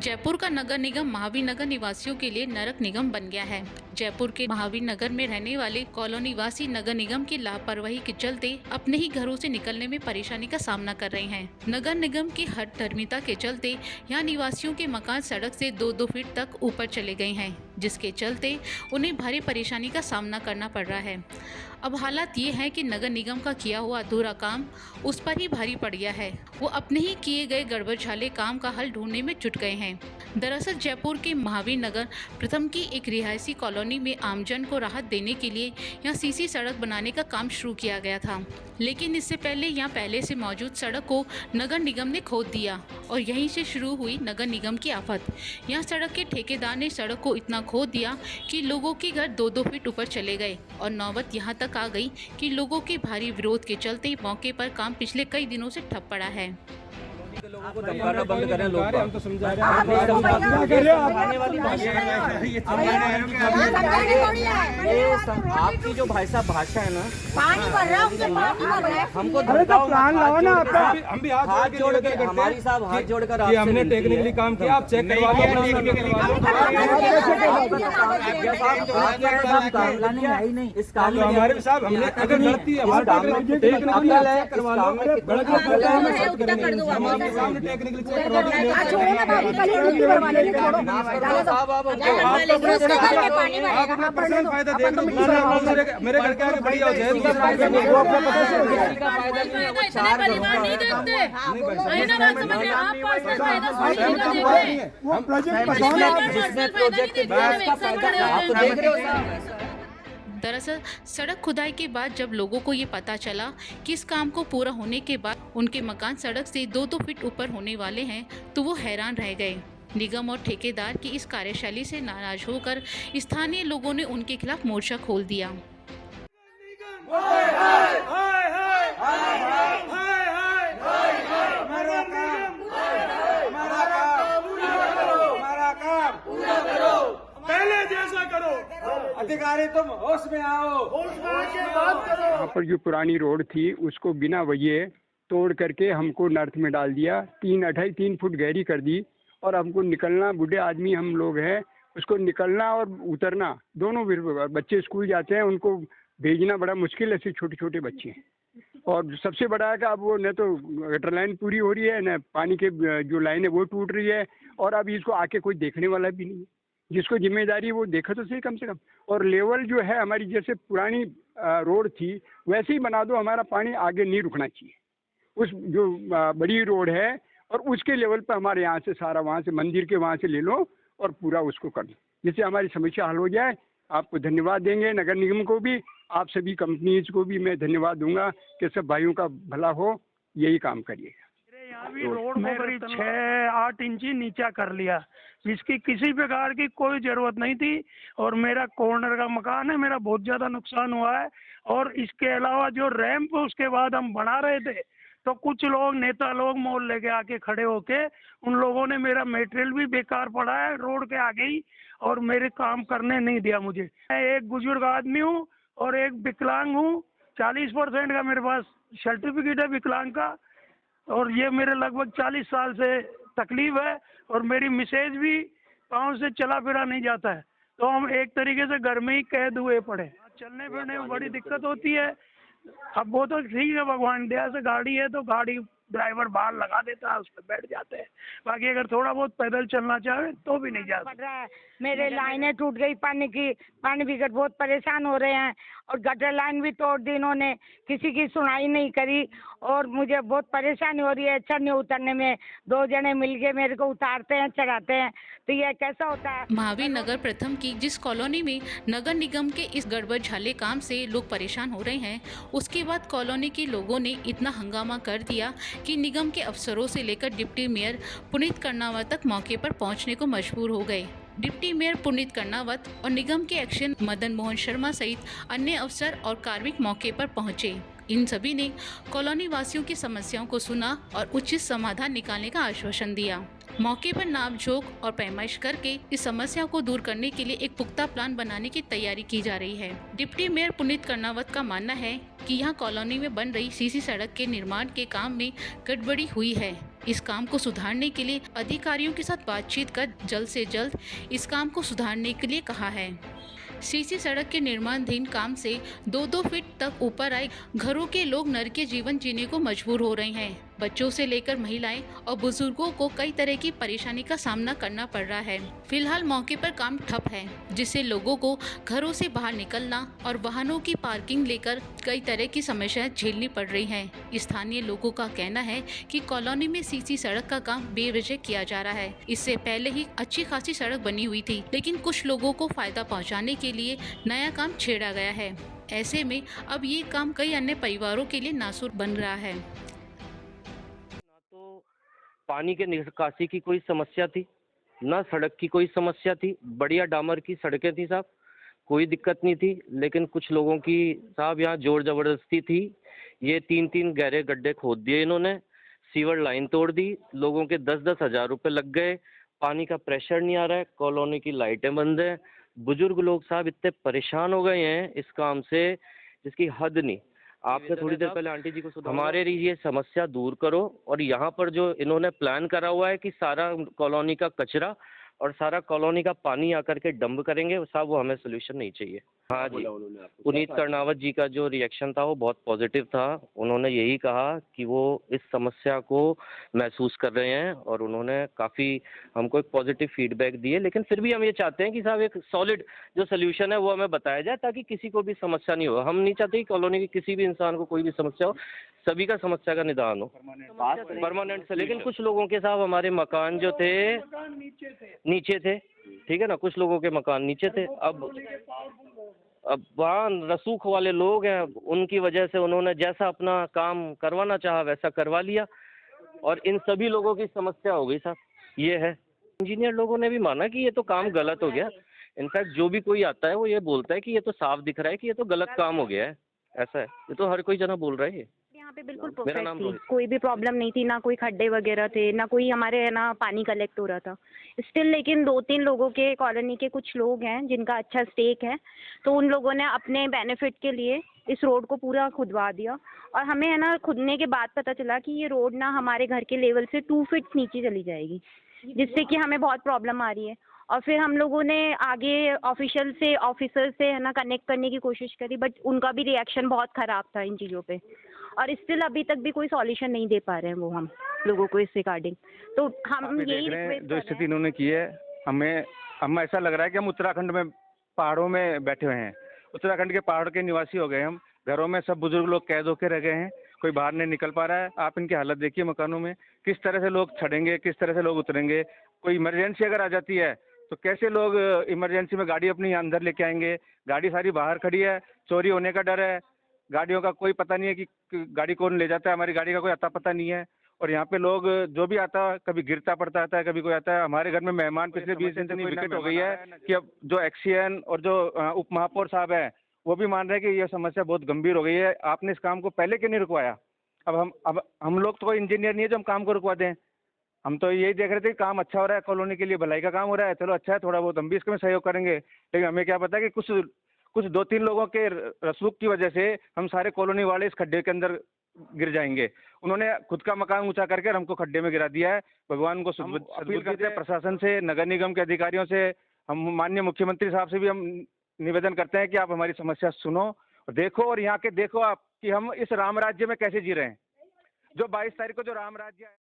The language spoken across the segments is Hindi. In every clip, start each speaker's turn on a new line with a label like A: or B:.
A: जयपुर का नगर निगम महावीर नगर निवासियों के लिए नरक निगम बन गया है। जयपुर के महावीर नगर में रहने वाले कॉलोनी निवासी नगर निगम की लापरवाही के चलते अपने ही घरों से निकलने में परेशानी का सामना कर रहे हैं। नगर निगम की हठधर्मिता के चलते यहाँ निवासियों के मकान सड़क से 2-2 फीट तक ऊपर चले गए हैं, जिसके चलते उन्हें भारी परेशानी का सामना करना पड़ रहा है। अब हालात ये है कि नगर निगम का किया हुआ अधूरा काम उस पर ही भारी पड़ गया है। वो अपने ही किए गए गड़बड़झाले काम का हल ढूंढने में जुट गए हैं। दरअसल जयपुर के महावीर नगर प्रथम की एक रिहायशी कॉलोनी में आमजन को राहत देने के लिए यहाँ सीसी सड़क बनाने का काम शुरू किया गया था, लेकिन इससे पहले यहाँ पहले से मौजूद सड़क को नगर निगम ने खोद दिया और यहीं से शुरू हुई नगर निगम की आफत। यहाँ सड़क के ठेकेदार ने सड़क को इतना खोद दिया कि लोगों के घर 2-2 फीट ऊपर चले गए और नौबत यहाँ तक आ गई कि लोगों के भारी विरोध के चलते मौके पर काम पिछले कई दिनों से ठप पड़ा है।
B: लोगों को धमकाना बंद करें। लोग हम तो समझा रहे हैं आपकी जो भाई साहब भाषा है ना, पानी भर रहा है हमको धमकाओ, हम भी हाथ जोड़ के हमारी साहब हाथ जोड़कर हमने टेक्निकली काम किया, आप चेक करवा लो। इस काम में हमारे साहब हमने अगर गलती है मेरे घर के आगे बढ़िया हो जाए
A: दरअसल सड़क खुदाई के बाद जब लोगों को ये पता चला कि इस काम को पूरा होने के बाद उनके मकान सड़क से 2-2 फीट ऊपर होने वाले हैं, तो वो हैरान रह गए। निगम और ठेकेदार की इस कार्यशैली से नाराज होकर स्थानीय लोगों ने उनके खिलाफ मोर्चा खोल दिया।
C: पहले जैसा करो, अधिकारी तुम होश में आओ, होश में आके बात करो।
D: यहाँ पर जो पुरानी रोड थी उसको बिना वजह तोड़ करके हमको नर्थ में डाल दिया, 3 फुट गहरी कर दी और हमको निकलना, बूढ़े आदमी हम लोग हैं, उसको निकलना और उतरना दोनों, बच्चे स्कूल जाते हैं उनको भेजना बड़ा मुश्किल है, ऐसे छोटे छोटे बच्चे। और सबसे बड़ा है कि अब वो न तो गटर लाइन पूरी हो रही है, न पानी के जो लाइन है वो टूट रही है, और अब इसको आके कोई देखने वाला भी नहीं है। जिसको जिम्मेदारी वो देखा तो सही कम से कम। और लेवल जो है हमारी जैसे पुरानी रोड थी वैसे ही बना दो, हमारा पानी आगे नहीं रुकना चाहिए। उस जो बड़ी रोड है और उसके लेवल पर हमारे यहाँ से सारा, वहाँ से मंदिर के वहाँ से ले लो और पूरा उसको कर दो, जिससे हमारी समस्या हल हो जाए। आपको धन्यवाद देंगे, नगर निगम को भी, आप सभी कंपनीज को भी मैं धन्यवाद दूंगा कि सब भाइयों का भला हो, यही काम करिएगा।
E: यहाँ भी रोड को करीब 6-8 इंची नीचा कर लिया, जिसकी किसी प्रकार की कोई जरूरत नहीं थी। और मेरा कॉर्नर का मकान है, मेरा बहुत ज्यादा नुकसान हुआ है। और इसके अलावा जो रैंप उसके बाद हम बना रहे थे, तो कुछ लोग, नेता लोग मोल लेके आके खड़े होके, उन लोगों ने मेरा मटेरियल भी बेकार पड़ा है रोड के आगे ही, और मेरे काम करने नहीं दिया मुझे। मैं एक बुजुर्ग आदमी हूँ और एक विकलांग हूँ, 40% का मेरे पास सर्टिफिकेट है विकलांग का, और ये मेरे लगभग 40 साल से तकलीफ है। और मेरी मिसेज भी पाँव से चला फिरा नहीं जाता है, तो हम एक तरीके से घर में ही कैद हुए पड़े। चलने फिरने में बड़ी दिक्कत होती है। अब वो तो ठीक है, भगवान दया से गाड़ी है तो गाड़ी ड्राइवर बाहर लगा देता है, उस पर बैठ जाते हैं। बाकी अगर थोड़ा बहुत पैदल चलना चाहे तो भी नहीं जा सकता।
F: मेरे लाइनें टूट गई पानी की, पानी बिगड़, बहुत परेशान हो रहे हैं। और गटर लाइन भी तोड़ दी इन्होंने, किसी की सुनाई नहीं करी और मुझे बहुत परेशानी हो रही है चढ़ने उतरने में। 2 जने मिलके मेरे को उतारते हैं, चढ़ाते हैं, तो ये कैसा होता है।
A: महावीर नगर प्रथम की जिस कॉलोनी में नगर निगम के इस गड़बड़झाले काम से लोग परेशान हो रहे हैं, उसके बाद कॉलोनी के लोगों ने इतना हंगामा कर दिया कि निगम के अफसरों से लेकर डिप्टी मेयर पुनीत कर्नावत तक मौके पर पहुंचने को मजबूर हो गए। डिप्टी मेयर पुनीत कर्नावत और निगम के एक्शन मदन मोहन शर्मा सहित अन्य अफसर और कार्मिक मौके पर पहुंचे। इन सभी ने कॉलोनी वासियों की समस्याओं को सुना और उचित समाधान निकालने का आश्वासन दिया। मौके पर नापजोख और पैमाइश करके इस समस्या को दूर करने के लिए एक पुख्ता प्लान बनाने की तैयारी की जा रही है। डिप्टी मेयर पुनीत कर्नावत का मानना है कि यहाँ कॉलोनी में बन रही सीसी सड़क के निर्माण के काम में गड़बड़ी हुई है। इस काम को सुधारने के लिए अधिकारियों के साथ बातचीत कर जल्द से जल्द इस काम को सुधारने के लिए कहा है। सीसी सड़क के निर्माणाधीन काम से 2-2 फीट तक ऊपर आए घरों के लोग नरकीय जीवन जीने को मजबूर हो रहे हैं। बच्चों से लेकर महिलाएं और बुजुर्गों को कई तरह की परेशानी का सामना करना पड़ रहा है। फिलहाल मौके पर काम ठप है, जिससे लोगों को घरों से बाहर निकलना और वाहनों की पार्किंग लेकर कई तरह की समस्याएं झेलनी पड़ रही हैं। स्थानीय लोगों का कहना है कि कॉलोनी में सीसी सड़क का काम बेवजह किया जा रहा है। इससे पहले ही अच्छी खासी सड़क बनी हुई थी, लेकिन कुछ लोगों को फायदा पहुँचाने के लिए नया काम छेड़ा गया है। ऐसे में अब ये काम कई अन्य परिवारों के लिए नासुर बन रहा है।
B: पानी के निकासी की कोई समस्या थी, ना सड़क की कोई समस्या थी, बढ़िया डामर की सड़कें थी साहब, कोई दिक्कत नहीं थी। लेकिन कुछ लोगों की साहब यहाँ जोर जबरदस्ती थी। ये 3-3 गहरे गड्ढे खोद दिए इन्होंने, सीवर लाइन तोड़ दी, लोगों के 10-10 हज़ार रुपये लग गए, पानी का प्रेशर नहीं आ रहा है, कॉलोनी की लाइटें बंद हैं। बुजुर्ग लोग साहब इतने परेशान हो गए हैं इस काम से जिसकी हद नहीं। आपसे थोड़ी देर पहले आंटी जी को हमारे ये समस्या दूर करो, और यहाँ पर जो इन्होंने प्लान करा हुआ है कि सारा कॉलोनी का कचरा और सारा कॉलोनी का पानी आकर के डंप करेंगे साहब, वो हमें सोल्यूशन नहीं चाहिए। हाँ जी, पुनीत कर्णावत जी का जो रिएक्शन था वो बहुत पॉजिटिव था। उन्होंने यही कहा कि वो इस समस्या को महसूस कर रहे हैं और उन्होंने काफ़ी हमको एक पॉजिटिव फीडबैक दिए। लेकिन फिर भी हम ये चाहते हैं कि साहब एक सॉलिड जो सोल्यूशन है वो हमें बताया जाए, ताकि किसी को भी समस्या नहीं हो। हम नहीं चाहते कि कॉलोनी के किसी भी इंसान को कोई भी समस्या हो, सभी का समस्या का निदान हो परमानेंट से। लेकिन कुछ लोगों के साहब हमारे मकान जो थे नीचे थे, ठीक है ना, कुछ लोगों के मकान नीचे थे। अब वहाँ रसूख वाले लोग हैं, उनकी वजह से उन्होंने जैसा अपना काम करवाना चाहा वैसा करवा लिया, और इन सभी लोगों की समस्या हो गई साहब। ये है, इंजीनियर लोगों ने भी माना कि ये तो काम गलत हो गया। इनफैक्ट जो भी कोई आता है वो ये बोलता है कि ये तो साफ दिख रहा है कि ये तो गलत काम हो गया है। ऐसा है, ये तो हर कोई जना बोल रहा है।
G: यहाँ पे बिल्कुल परफेक्ट थी, कोई भी प्रॉब्लम नहीं थी, ना कोई खड्डे वगैरह थे, ना कोई हमारे ना पानी कलेक्ट हो रहा था स्टिल। लेकिन 2-3 लोगों के कॉलोनी के कुछ लोग हैं जिनका अच्छा स्टेक है, तो उन लोगों ने अपने बेनिफिट के लिए इस रोड को पूरा खुदवा दिया। और हमें है ना खुदने के बाद पता चला कि ये रोड ना हमारे घर के लेवल से 2 फीट नीचे चली जाएगी, जिससे कि हमें बहुत प्रॉब्लम आ रही है। और फिर हम लोगों ने आगे ऑफिसर से है ना कनेक्ट करने की कोशिश करी, बट उनका भी रिएक्शन बहुत ख़राब था इन चीज़ों पे, और स्टिल अभी तक भी कोई सॉल्यूशन नहीं दे पा रहे हैं वो हम लोगों को इस रिगार्डिंग। तो हम यही रिक्वेस्ट
H: जो स्थिति इन्होंने की है, हमें ऐसा लग रहा है कि हम उत्तराखंड में पहाड़ों में बैठे हुए हैं। उत्तराखंड के पहाड़ के निवासी हो गए हम, घरों में सब बुजुर्ग लोग कैद होकर रह गए हैं, कोई बाहर नहीं निकल पा रहा है। आप इनकी हालत देखिए मकानों में, किस तरह से लोग चढ़ेंगे, किस तरह से लोग उतरेंगे। कोई इमरजेंसी अगर आ जाती है तो कैसे लोग इमरजेंसी में गाड़ी अपनी अंदर लेके आएंगे। गाड़ी सारी बाहर खड़ी है, चोरी होने का डर है, गाड़ियों का कोई पता नहीं है कि गाड़ी कौन ले जाता है, हमारी गाड़ी का कोई अता पता नहीं है। और यहाँ पे लोग जो भी आता है कभी गिरता पड़ता आता है, कभी कोई आता है। हमारे घर में मेहमान पिछले 20 दिन से इतनी विकेट हो गई है कि अब जो एक्सीएन और जो उप महापौर साहब हैं वो भी मान रहे हैं कि यह समस्या बहुत गंभीर हो गई है। आपने इस काम को पहले क्यों नहीं रुकवाया? अब हम लोग तो कोई इंजीनियर नहीं है जो हम काम को रुकवा दें। हम तो यही देख रहे थे कि काम अच्छा हो रहा है, कॉलोनी के लिए भलाई का काम हो रहा है, चलो अच्छा है, थोड़ा बहुत हम भी इसमें सहयोग करेंगे। लेकिन हमें क्या पता कि कुछ 2-3 लोगों के रसूख की वजह से हम सारे कॉलोनी वाले इस खड्डे के अंदर गिर जाएंगे। उन्होंने खुद का मकान ऊंचा करके हमको खड्डे में गिरा दिया है। भगवान को अपील करते हैं प्रशासन से, नगर निगम के अधिकारियों से, हम माननीय मुख्यमंत्री साहब से भी हम निवेदन करते हैं कि आप हमारी समस्या सुनो और देखो, और यहाँ के देखो आप कि हम इस राम राज्य में कैसे जी रहे हैं। जो 22 तारीख को जो राम राज्य है।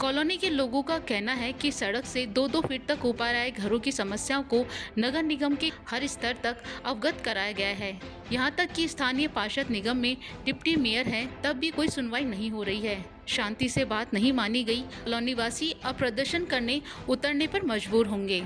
A: कॉलोनी के लोगों का कहना है कि सड़क से 2-2 फीट तक ऊपर आए घरों की समस्याओं को नगर निगम के हर स्तर तक अवगत कराया गया है। यहां तक कि स्थानीय पार्षद निगम में डिप्टी मेयर हैं, तब भी कोई सुनवाई नहीं हो रही है। शांति से बात नहीं मानी गई। कॉलोनी वासी अब प्रदर्शन करने उतरने पर मजबूर होंगे।